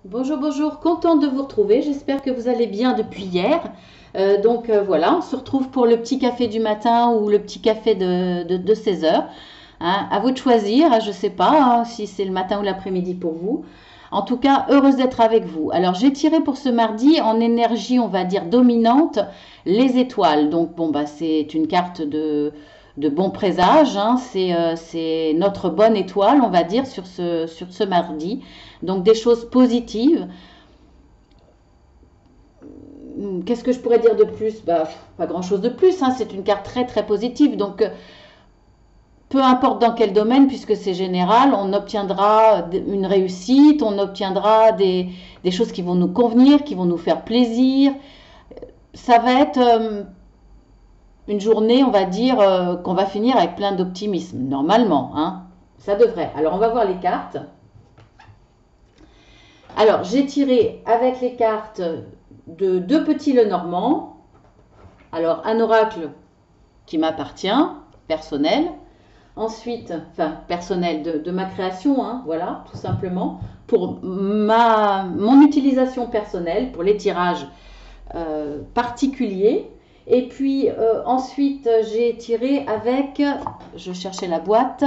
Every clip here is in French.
Bonjour, bonjour, contente de vous retrouver. J'espère que vous allez bien depuis hier. Voilà, on se retrouve pour le petit café du matin ou le petit café de 16 heures. Hein. À vous de choisir, je ne sais pas hein, si c'est le matin ou l'après-midi pour vous. En tout cas, heureuse d'être avec vous. Alors, j'ai tiré pour ce mardi en énergie, on va dire, dominante, les étoiles. Donc, bon, bah, c'est une carte de bon présage. Hein. C'est notre bonne étoile, on va dire, sur ce mardi. Donc, des choses positives. Qu'est-ce que je pourrais dire de plus? Bah, pas grand-chose de plus, hein. C'est une carte très très positive. Donc, peu importe dans quel domaine, puisque c'est général, on obtiendra une réussite, on obtiendra des choses qui vont nous convenir, qui vont nous faire plaisir. Ça va être une journée, on va dire, qu'on va finir avec plein d'optimisme, normalement. Hein. Ça devrait. Alors, on va voir les cartes. Alors, j'ai tiré avec les cartes de deux petits Lenormand. Alors, un oracle qui m'appartient, personnel. Ensuite, enfin, personnel de ma création, hein, voilà, tout simplement. Pour mon utilisation personnelle, pour les tirages particuliers. Et puis, ensuite, j'ai tiré avec, je cherchais la boîte,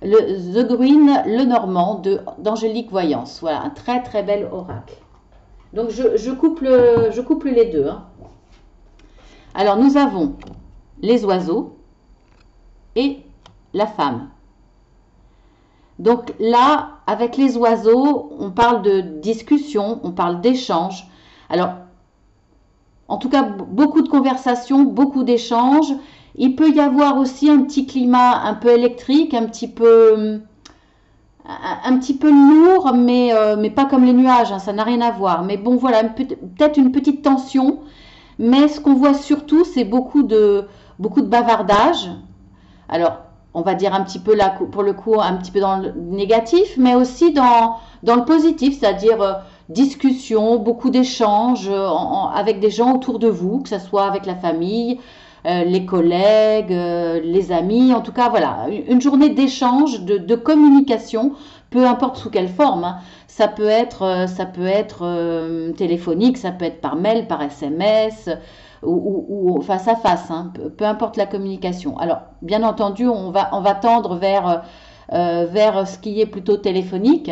The Green Lenormand d'Angélique Voyance. Voilà, un très très bel oracle. Donc, je couple les deux. Hein. Alors, nous avons les oiseaux et la femme. Donc là, avec les oiseaux, on parle de discussion, on parle d'échange. Alors, en tout cas, beaucoup de conversations, beaucoup d'échanges. Il peut y avoir aussi un petit climat un peu électrique, un petit peu lourd, mais pas comme les nuages, hein, ça n'a rien à voir. Mais bon, voilà, peut-être une petite tension. Mais ce qu'on voit surtout, c'est beaucoup de bavardage. Alors, on va dire un petit peu là, pour le coup, un petit peu dans le négatif, mais aussi dans le positif, c'est-à-dire discussion, beaucoup d'échanges avec des gens autour de vous, que ce soit avec la famille, les collègues, les amis, en tout cas, voilà, une journée d'échange, de communication, peu importe sous quelle forme. Hein. Ça peut être téléphonique, ça peut être par mail, par SMS, ou face à face, hein, peu importe la communication. Alors, bien entendu, on va tendre vers ce qui est plutôt téléphonique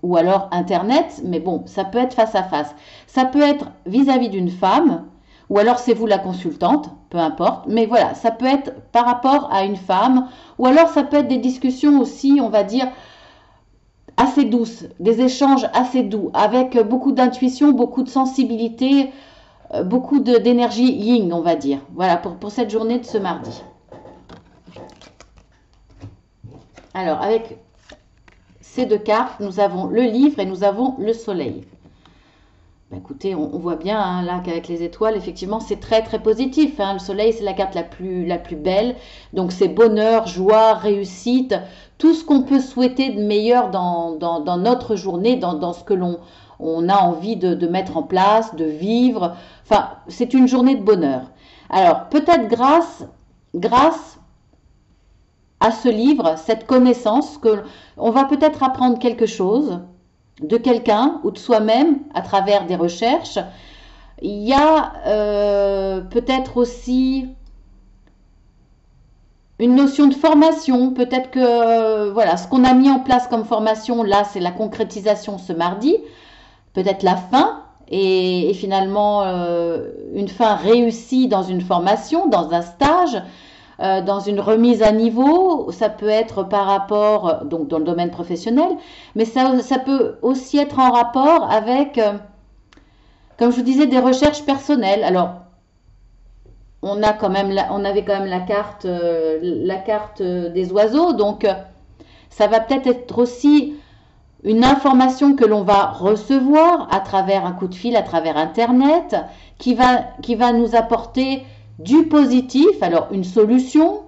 ou alors Internet, mais bon, ça peut être face à face. Ça peut être vis-à-vis d'une femme, ou alors c'est vous la consultante, peu importe, mais voilà, ça peut être par rapport à une femme, ou alors ça peut être des discussions aussi, on va dire, assez douces, des échanges assez doux, avec beaucoup d'intuition, beaucoup de sensibilité, beaucoup d'énergie yin, on va dire. Voilà, pour cette journée de ce mardi. Alors, avec ces deux cartes, nous avons le livre et nous avons le soleil. Ben écoutez, on voit bien hein, là qu'avec les étoiles, effectivement, c'est très très positif. Hein. Le soleil, c'est la carte la plus belle. Donc, c'est bonheur, joie, réussite, tout ce qu'on peut souhaiter de meilleur dans notre journée, dans ce que on a envie de mettre en place, de vivre. Enfin, c'est une journée de bonheur. Alors, peut-être grâce à ce livre, cette connaissance, que on va peut-être apprendre quelque chose de quelqu'un ou de soi-même à travers des recherches. Il y a peut-être aussi une notion de formation. Peut-être que voilà, ce qu'on a mis en place comme formation, là, c'est la concrétisation ce mardi. Peut-être la fin. Et finalement, une fin réussie dans une formation, dans un stage, dans une remise à niveau, ça peut être par rapport, donc dans le domaine professionnel, mais ça peut aussi être en rapport avec, comme je vous disais, des recherches personnelles. Alors, on avait quand même la carte des oiseaux, donc ça va peut-être être aussi une information que l'on va recevoir à travers un coup de fil, à travers Internet, qui va nous apporter du positif, alors une solution,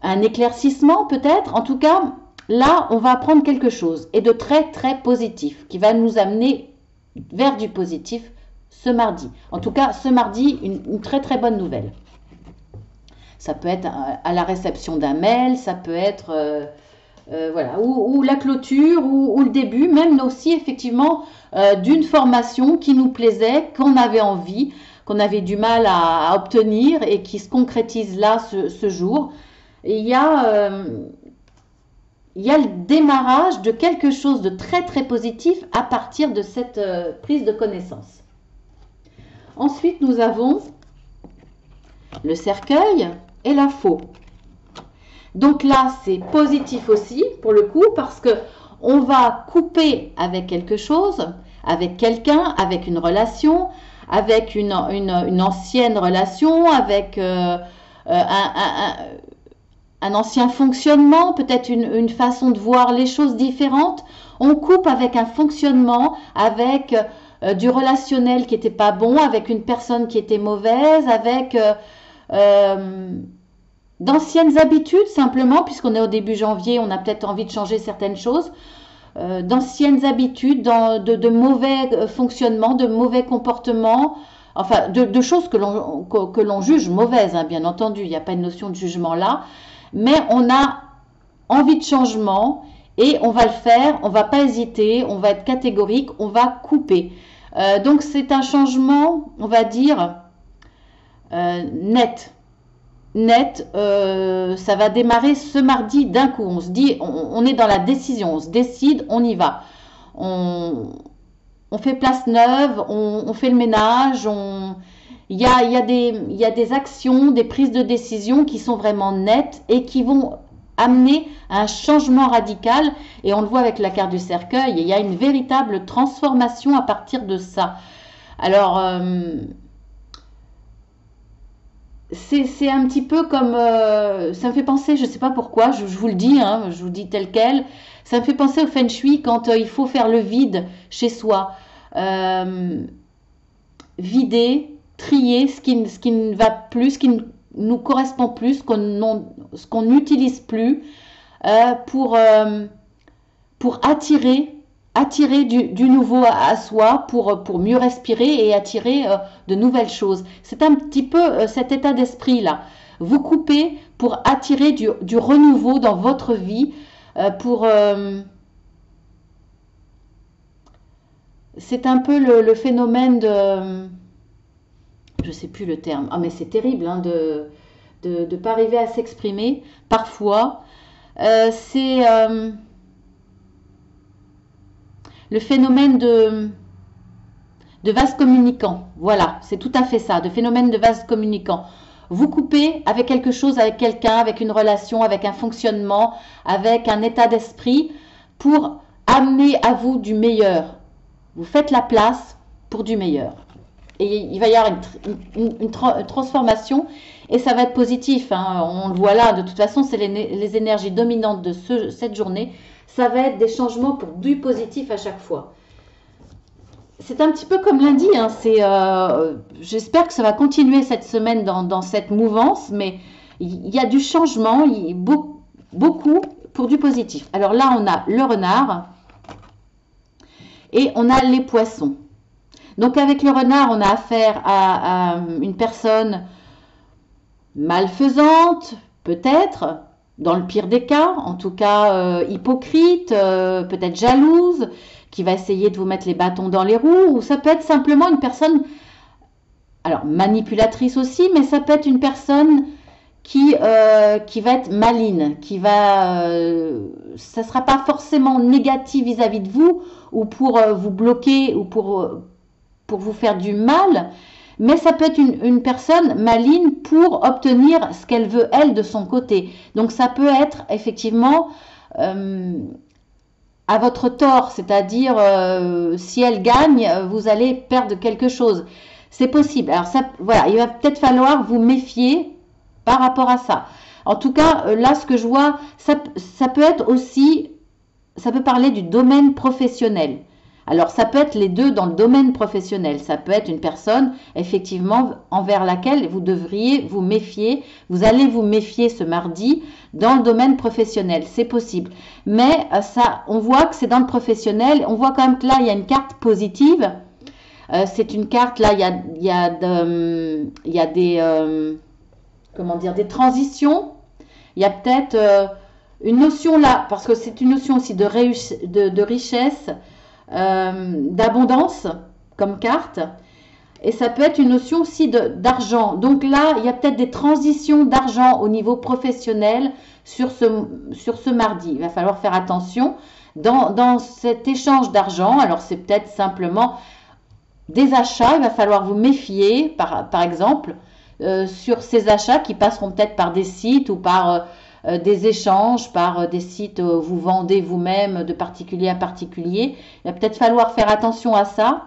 un éclaircissement peut-être. En tout cas, là, on va apprendre quelque chose et de très très positif qui va nous amener vers du positif ce mardi. En tout cas, ce mardi, une très très bonne nouvelle. Ça peut être à la réception d'un mail, ça peut être Voilà, ou la clôture, ou le début, même aussi effectivement d'une formation qui nous plaisait, qu'on avait envie, qu'on avait du mal à obtenir et qui se concrétise là ce jour. Et il y a le démarrage de quelque chose de très très positif à partir de cette prise de connaissance. Ensuite, nous avons le cercueil et la faux. Donc là, c'est positif aussi, pour le coup, parce que on va couper avec quelque chose, avec quelqu'un, avec une relation, avec une ancienne relation, avec un ancien fonctionnement, peut-être une façon de voir les choses différentes. On coupe avec un fonctionnement, avec du relationnel qui n'était pas bon, avec une personne qui était mauvaise, avec d'anciennes habitudes simplement, puisqu'on est au début janvier, on a peut-être envie de changer certaines choses, d'anciennes habitudes, de mauvais fonctionnements, de mauvais comportements, enfin de choses que l'on juge mauvaises, hein, bien entendu, il n'y a pas une notion de jugement là, mais on a envie de changement et on va le faire, on va pas hésiter, on va être catégorique, on va couper. Donc c'est un changement, on va dire, net. Ça va démarrer ce mardi d'un coup. On se dit, on est dans la décision, on se décide, on y va. On fait place neuve, on fait le ménage, il y a des actions, des prises de décision qui sont vraiment nettes et qui vont amener à un changement radical. Et on le voit avec la carte du cercueil, il y a une véritable transformation à partir de ça. Alors, c'est un petit peu comme, ça me fait penser, je ne sais pas pourquoi, je vous le dis, hein, je vous le dis tel quel, ça me fait penser au Feng Shui quand il faut faire le vide chez soi. Vider, trier ce qui ne va plus, ce qui ne nous correspond plus, ce qu'on n'utilise plus, pour attirer du nouveau à soi, pour mieux respirer et attirer de nouvelles choses. C'est un petit peu cet état d'esprit-là. Vous coupez pour attirer du renouveau dans votre vie, c'est un peu le phénomène de... Je sais plus le terme. Ah, mais c'est terrible hein, de pas arriver à s'exprimer. Parfois, c'est le phénomène de vase communicant. Voilà, c'est tout à fait ça, de phénomène de vase communicant. Vous coupez avec quelque chose, avec quelqu'un, avec une relation, avec un fonctionnement, avec un état d'esprit pour amener à vous du meilleur. Vous faites la place pour du meilleur. Et il va y avoir une transformation et ça va être positif. Hein. On le voit là, de toute façon, c'est les énergies dominantes de cette journée. Ça va être des changements pour du positif à chaque fois. C'est un petit peu comme lundi. Hein. J'espère que ça va continuer cette semaine dans cette mouvance, mais il y a du changement, beaucoup pour du positif. Alors là, on a le renard et on a les poissons. Donc avec le renard, on a affaire à une personne malfaisante, peut-être, dans le pire des cas, en tout cas hypocrite, peut-être jalouse, qui va essayer de vous mettre les bâtons dans les roues, ou ça peut être simplement une personne, alors manipulatrice aussi, mais ça peut être une personne qui va être maligne, ça ne sera pas forcément négatif vis-à-vis de vous, ou pour vous bloquer, ou pour vous faire du mal, mais ça peut être une personne maligne pour obtenir ce qu'elle veut, elle, de son côté. Donc ça peut être effectivement à votre tort, c'est-à-dire si elle gagne, vous allez perdre quelque chose. C'est possible. Alors ça, voilà, il va peut-être falloir vous méfier par rapport à ça. En tout cas, là, ce que je vois, ça peut être aussi, ça peut parler du domaine professionnel. Alors, ça peut être les deux dans le domaine professionnel. Ça peut être une personne, effectivement, envers laquelle vous devriez vous méfier. Vous allez vous méfier ce mardi dans le domaine professionnel. C'est possible. Mais ça, on voit que c'est dans le professionnel. On voit quand même que là, il y a une carte positive. C'est une carte, là, il y a des, comment dire, des transitions. Il y a peut-être une notion là, parce que c'est une notion aussi de richesse, d'abondance comme carte. Et ça peut être une notion aussi d'argent. Donc là, il y a peut-être des transitions d'argent au niveau professionnel sur ce mardi. Il va falloir faire attention dans cet échange d'argent. Alors c'est peut-être simplement des achats. Il va falloir vous méfier, par exemple, sur ces achats qui passeront peut-être par des sites ou par des échanges, par des sites où vous vendez vous-même de particulier à particulier. Il va peut-être falloir faire attention à ça.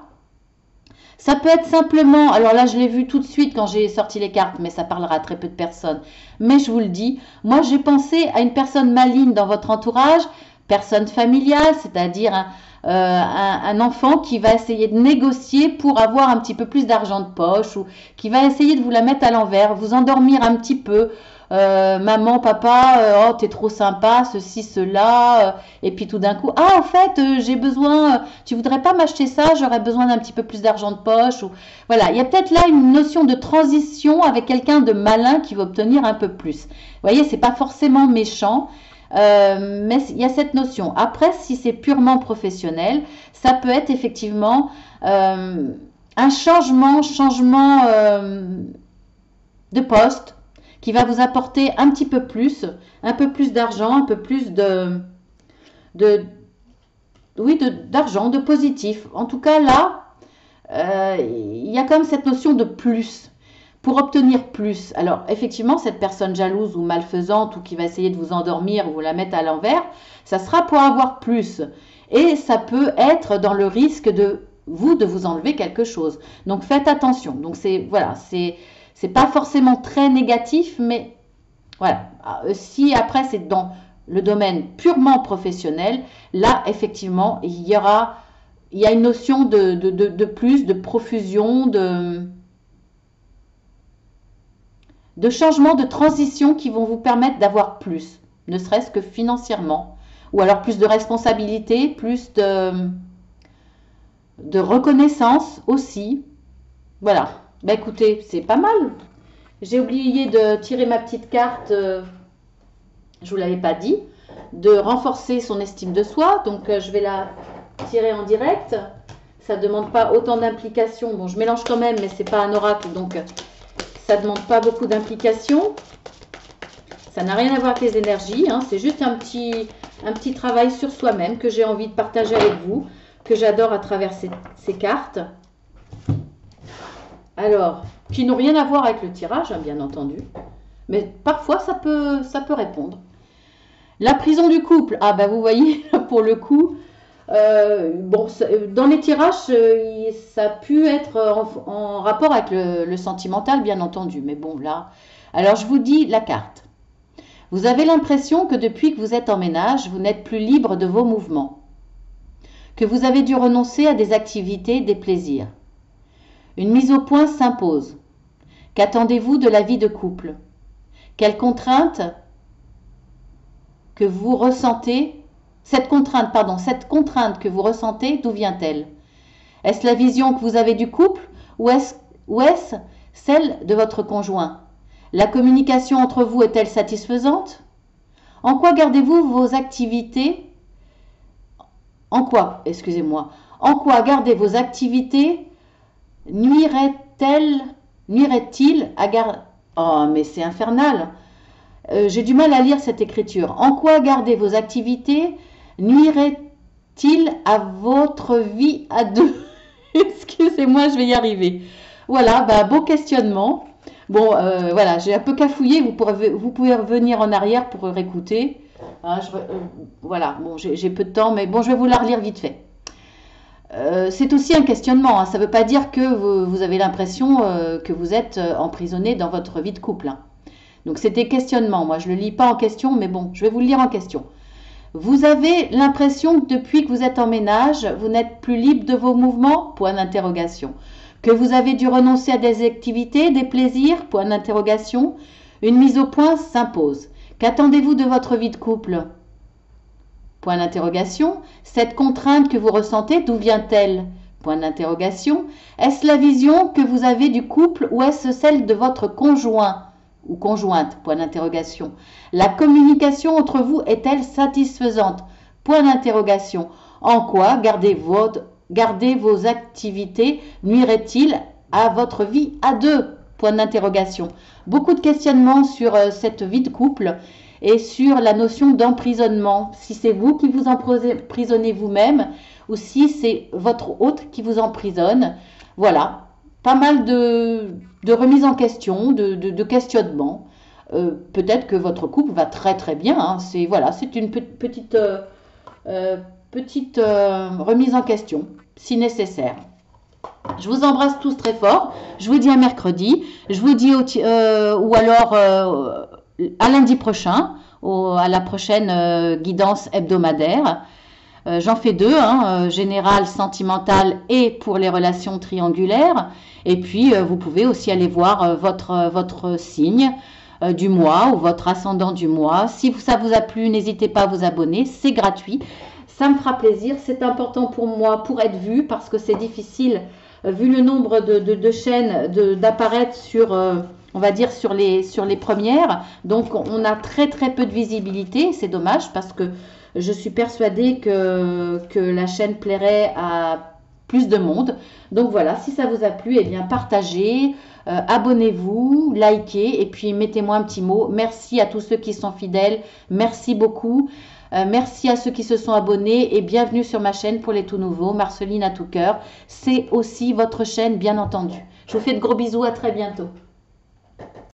Ça peut être simplement, alors là je l'ai vu tout de suite quand j'ai sorti les cartes, mais ça parlera à très peu de personnes. Mais je vous le dis, moi j'ai pensé à une personne maligne dans votre entourage, personne familiale, c'est-à-dire un enfant qui va essayer de négocier pour avoir un petit peu plus d'argent de poche ou qui va essayer de vous la mettre à l'envers, vous endormir un petit peu. Maman, papa, oh t'es trop sympa, ceci, cela, et puis tout d'un coup, ah en fait j'ai besoin, tu voudrais pas m'acheter ça, j'aurais besoin d'un petit peu plus d'argent de poche, ou voilà, il y a peut-être là une notion de transition avec quelqu'un de malin qui va obtenir un peu plus. Vous voyez, c'est pas forcément méchant, mais il y a cette notion. Après, si c'est purement professionnel, ça peut être effectivement un changement de poste qui va vous apporter un petit peu plus d'argent, un peu plus d'argent, de positif. En tout cas, là, il y a quand même cette notion de plus, pour obtenir plus. Alors, effectivement, cette personne jalouse ou malfaisante ou qui va essayer de vous endormir ou vous la mettre à l'envers, ça sera pour avoir plus. Et ça peut être dans le risque de vous enlever quelque chose. Donc, faites attention. Donc, c'est pas forcément très négatif, mais voilà. Si après c'est dans le domaine purement professionnel, là effectivement il y a une notion de plus, de profusion, de changement, de transition qui vont vous permettre d'avoir plus, ne serait-ce que financièrement, ou alors plus de responsabilité, plus de reconnaissance aussi. Voilà. Bah écoutez, c'est pas mal. J'ai oublié de tirer ma petite carte, je vous l'avais pas dit, de renforcer son estime de soi. Donc je vais la tirer en direct. Ça ne demande pas autant d'implication. Bon, je mélange quand même, mais c'est pas un oracle, donc ça ne demande pas beaucoup d'implication. Ça n'a rien à voir avec les énergies, hein. C'est juste un petit travail sur soi-même que j'ai envie de partager avec vous, que j'adore à travers ces cartes. Alors, qui n'ont rien à voir avec le tirage, hein, bien entendu. Mais parfois, ça peut répondre. La prison du couple. Ah, bah vous voyez, pour le coup, bon, dans les tirages, ça a pu être en rapport avec le sentimental, bien entendu. Mais bon, là... Alors, je vous dis la carte. Vous avez l'impression que depuis que vous êtes en ménage, vous n'êtes plus libre de vos mouvements. Que vous avez dû renoncer à des activités, des plaisirs. Une mise au point s'impose. Qu'attendez-vous de la vie de couple? Quelle contrainte que vous ressentez, cette contrainte que vous ressentez, d'où vient-elle? Est-ce la vision que vous avez du couple ou est-ce celle de votre conjoint? La communication entre vous est-elle satisfaisante? En quoi gardez-vous vos activités? En quoi gardez vos activités nuirait-il à garder... Oh, mais c'est infernal. J'ai du mal à lire cette écriture. En quoi garder vos activités nuirait-il à votre vie à deux? Excusez-moi, je vais y arriver. Voilà, bah, beau questionnement. Bon, voilà, j'ai un peu cafouillé. Vous pouvez revenir en arrière pour réécouter. Hein, voilà, bon, j'ai peu de temps, mais bon, je vais vous la relire vite fait. C'est aussi un questionnement, hein. Ça ne veut pas dire que vous avez l'impression que vous êtes emprisonné dans votre vie de couple, hein. Donc c'est des questionnements. Moi, je ne le lis pas en question, mais bon, je vais vous le lire en question. Vous avez l'impression que depuis que vous êtes en ménage, vous n'êtes plus libre de vos mouvements? Point d'interrogation. Que vous avez dû renoncer à des activités, des plaisirs? Point d'interrogation. Une mise au point s'impose. Qu'attendez-vous de votre vie de couple? Point d'interrogation. Cette contrainte que vous ressentez, d'où vient-elle? Point d'interrogation. Est-ce la vision que vous avez du couple ou est-ce celle de votre conjoint? ou conjointe, point d'interrogation. La communication entre vous est-elle satisfaisante? Point d'interrogation. En quoi garder vos activités nuirait-il à votre vie à deux? Point d'interrogation. Beaucoup de questionnements sur cette vie de couple et sur la notion d'emprisonnement. Si c'est vous qui vous emprisonnez vous-même ou si c'est votre hôte qui vous emprisonne. Voilà, pas mal de remises en question, de questionnements. Peut-être que votre couple va très très bien. Hein. C'est voilà, c'est une petite remise en question, si nécessaire. Je vous embrasse tous très fort. Je vous dis à mercredi. Je vous dis ou alors à lundi prochain, à la prochaine guidance hebdomadaire. J'en fais deux, hein, générale, sentimentale et pour les relations triangulaires. Et puis, vous pouvez aussi aller voir votre signe du mois ou votre ascendant du mois. Si ça vous a plu, n'hésitez pas à vous abonner. C'est gratuit. Ça me fera plaisir. C'est important pour moi pour être vu parce que c'est difficile, vu le nombre de chaînes, d'apparaître sur, on va dire, sur les premières. Donc, on a très très peu de visibilité. C'est dommage parce que je suis persuadée que la chaîne plairait à plus de monde. Donc voilà, si ça vous a plu, eh bien partagez, abonnez-vous, likez et puis mettez-moi un petit mot. Merci à tous ceux qui sont fidèles. Merci beaucoup. Merci à ceux qui se sont abonnés et bienvenue sur ma chaîne pour les tout nouveaux. Marceline à tout cœur. C'est aussi votre chaîne, bien entendu. Je vous fais de gros bisous. À très bientôt.